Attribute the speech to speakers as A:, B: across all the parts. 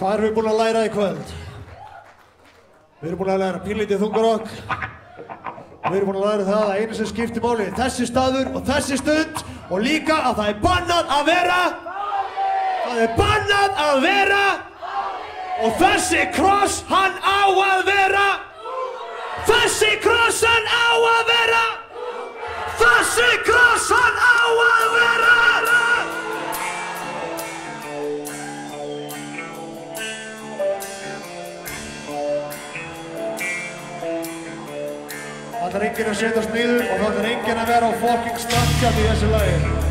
A: Hvað erum við búin að læra í kvöld? Við erum búin að læra pínlítið þungarokk. Við erum búin að læra það að einu sem skiptir máli er þessi staður og þessi stund og líka að það er bannað að vera. Það er bannað að vera og þessi kross hann á að vera. Þessi kross hann á að vera. Þessi kross hann á að vera. Það er enginn að setjast niður og það er enginn að vera á fucking strandkjart í þessu lagi.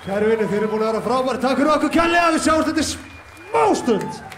A: Kæru vinir, þeir eru búin að vera frábæri. Takk fyrir okkur kærlega, við sjáumst eftir smástund.